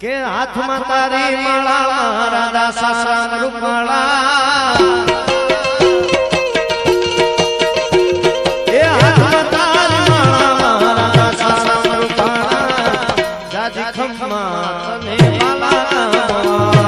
કે હાથમાં તારી માળા રાધા સાસરા રૂપાળા એ હાથમાં તારી માળા રાધા સાસરા રૂપાળા જાજી ખમ્મા તને માળા